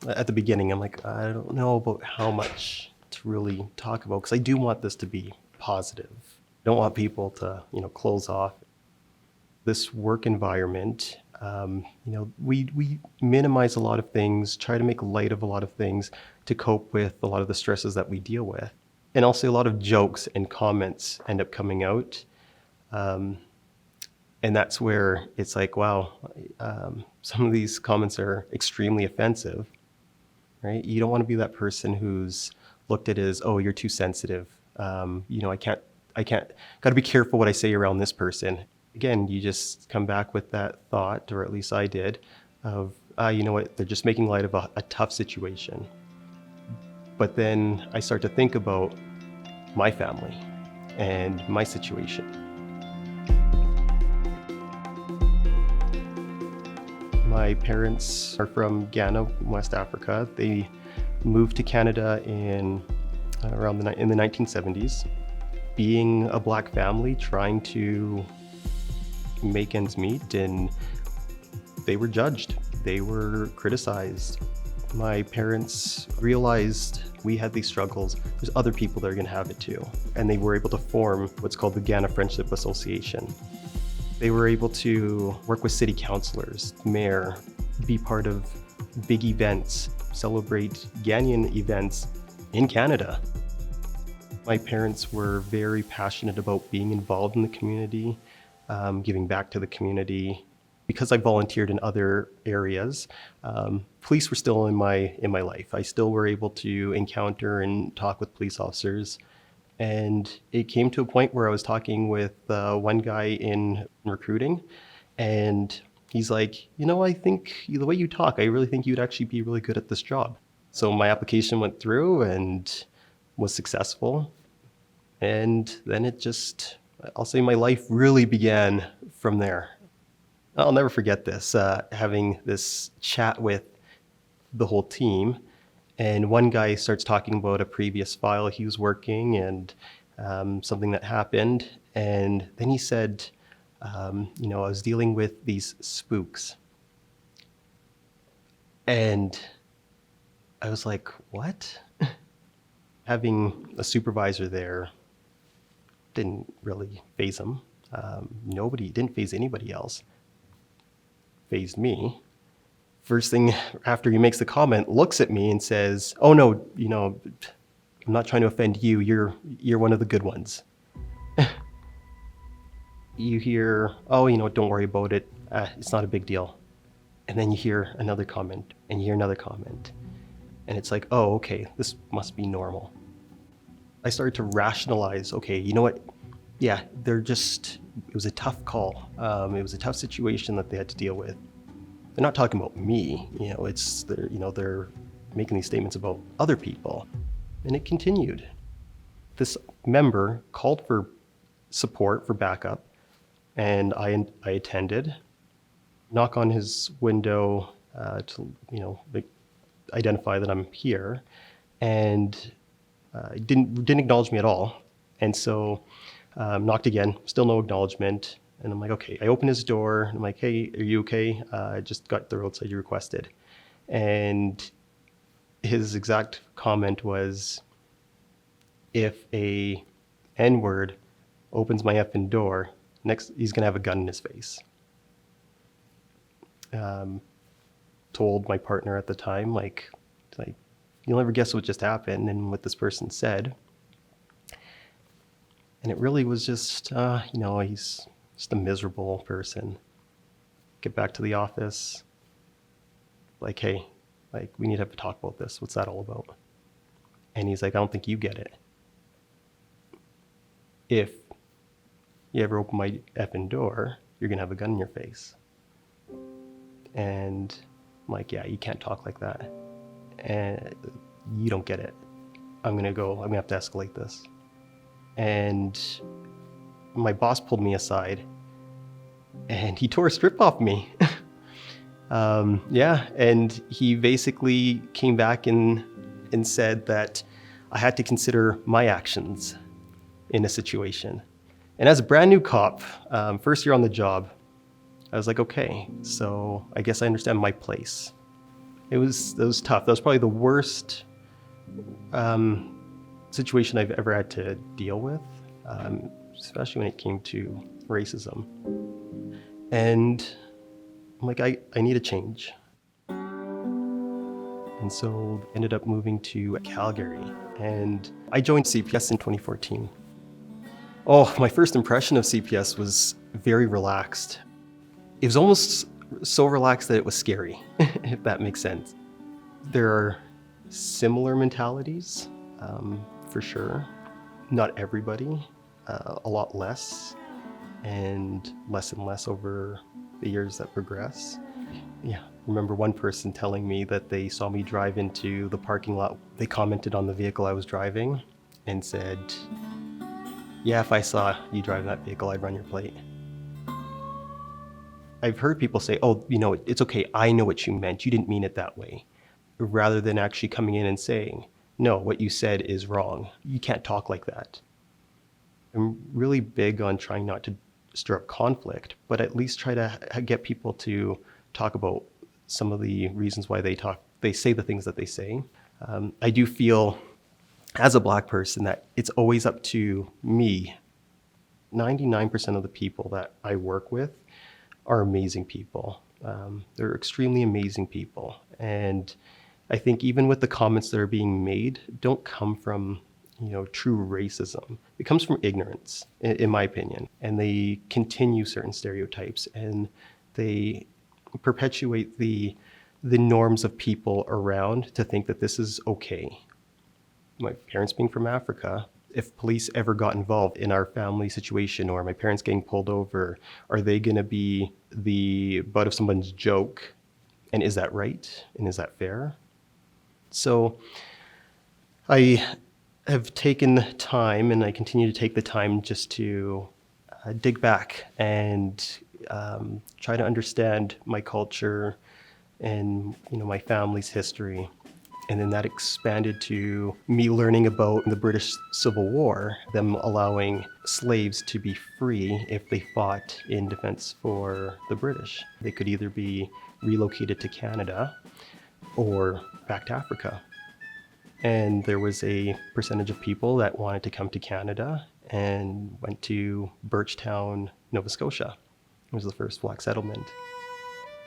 at the beginning, I'm like, I don't know about how much to really talk about, because I do want this to be positive. I don't want people to, close off. This work environment, we minimize a lot of things, try to make light of a lot of things to cope with a lot of the stresses that we deal with. And also a lot of jokes and comments end up coming out. And that's where it's like, wow, some of these comments are extremely offensive, right? You don't want to be that person who's looked at as, oh, you're too sensitive. I can't, got to be careful what I say around this person. Again, you just come back with that thought, or at least I did, of, you know what, they're just making light of a tough situation. But then I start to think about my family and my situation. My parents are from Ghana, West Africa. They moved to Canada in the 1970s. Being a Black family, trying to make ends meet, and they were judged. They were criticized. My parents realized we had these struggles. There's other people that are going to have it too. And they were able to form what's called the Ghana Friendship Association. They were able to work with city councilors, mayor, be part of big events, celebrate Ghanaian events in Canada. My parents were very passionate about being involved in the community, giving back to the community. Because I volunteered in other areas, police were still in my life. I still were able to encounter and talk with police officers. And it came to a point where I was talking with one guy in recruiting, and he's like, I think the way you talk, I really think you'd actually be really good at this job. So my application went through and was successful. And then I'll say my life really began from there. I'll never forget this, having this chat with the whole team. And one guy starts talking about a previous file he was working and something that happened. And then he said, I was dealing with these spooks. And I was like, what? Having a supervisor there didn't really faze him. Didn't faze anybody else. Fazed me. First thing after he makes the comment, looks at me and says, oh no, I'm not trying to offend you. You're one of the good ones. You hear, oh, don't worry about it. It's not a big deal. And then you hear another comment and you hear another comment. And it's like, oh, okay, this must be normal. I started to rationalize, okay, you know what? Yeah, it was a tough call. It was a tough situation that they had to deal with. They're not talking about me, they're making these statements about other people. And it continued. This member called for support, for backup, and I attended. Knock on his window to identify that I'm here, and didn't acknowledge me at all. And so knocked again, still no acknowledgement. And I'm like, okay. I open his door and I'm like, hey, are you okay? I just got the roadside you requested. And his exact comment was, if a N-word opens my effing door, next he's gonna have a gun in his face. Told my partner at the time, like you'll never guess what just happened and what this person said. And it really was just, he's just a miserable person. Get back to the office, like, hey, we need to have a talk about this. What's that all about? And he's like, I don't think you get it. If you ever open my effing door, you're gonna have a gun in your face. And I'm like, yeah, you can't talk like that. And you don't get it. I'm gonna have to escalate this. And my boss pulled me aside and he tore a strip off me. And he basically came back and said that I had to consider my actions in a situation. And as a brand new cop, first year on the job, I was like, okay, so I guess I understand my place. It was tough. That was probably the worst situation I've ever had to deal with, especially when it came to racism. And I'm like, I need a change. And so ended up moving to Calgary, and I joined CPS in 2014. Oh, my first impression of CPS was very relaxed. It was almost so relaxed that it was scary, if that makes sense. There are similar mentalities, for sure. Not everybody, a lot less and less over the years that progress. Yeah, remember one person telling me that they saw me drive into the parking lot. They commented on the vehicle I was driving and said, "Yeah, if I saw you drive that vehicle, I'd run your plate." I've heard people say, "Oh, it's okay, I know what you meant, you didn't mean it that way," rather than actually coming in and saying, "No, what you said is wrong. You can't talk like that." I'm really big on trying not to stir up conflict, but at least try to get people to talk about some of the reasons why they say the things that they say. I do feel, as a Black person, that it's always up to me. 99% of the people that I work with are amazing people. They're extremely amazing people. And I think even with the comments that are being made, don't come from true racism. It comes from ignorance, in my opinion. And they continue certain stereotypes, and they perpetuate the norms of people around to think that this is okay. My parents being from Africa, if police ever got involved in our family situation or my parents getting pulled over, are they going to be the butt of someone's joke? And is that right? And is that fair? So I have taken the time, and I continue to take the time just to dig back and try to understand my culture and my family's history. And then that expanded to me learning about the British Civil War, them allowing slaves to be free if they fought in defense for the British. They could either be relocated to Canada or back to Africa. And there was a percentage of people that wanted to come to Canada and went to Birchtown, Nova Scotia. It was the first Black settlement.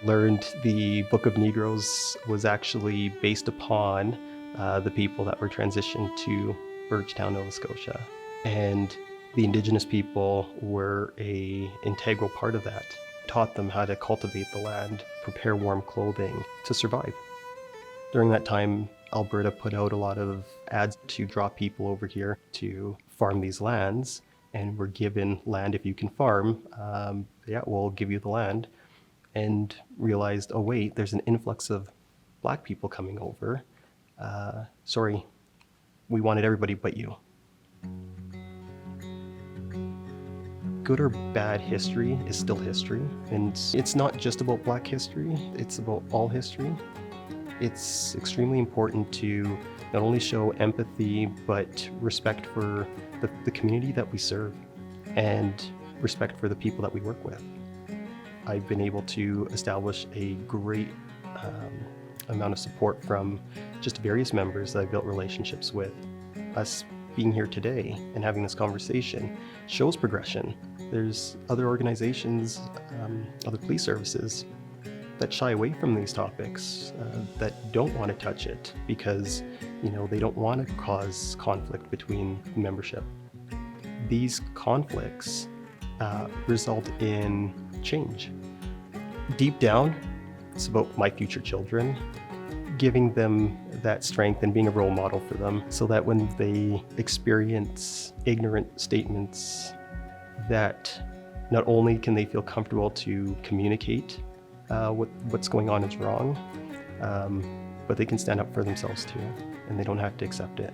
Learned the Book of Negroes was actually based upon the people that were transitioned to Birchtown, Nova Scotia. And the Indigenous people were an integral part of that. Taught them how to cultivate the land, prepare warm clothing to survive. During that time, Alberta put out a lot of ads to draw people over here to farm these lands, and we're given land. If you can farm, we'll give you the land. And realized, oh wait, there's an influx of Black people coming over. Sorry, we wanted everybody but you. Good or bad history is still history, and it's not just about Black history, it's about all history. It's extremely important to not only show empathy, but respect for the community that we serve and respect for the people that we work with. I've been able to establish a great amount of support from just various members that I've built relationships with. Us being here today and having this conversation shows progression. There's other organizations, other police services that shy away from these topics, that don't want to touch it because, they don't want to cause conflict between membership. These conflicts result in change. Deep down, it's about my future children, giving them that strength and being a role model for them so that when they experience ignorant statements, that not only can they feel comfortable to communicate what's going on is wrong, but they can stand up for themselves too, and they don't have to accept it.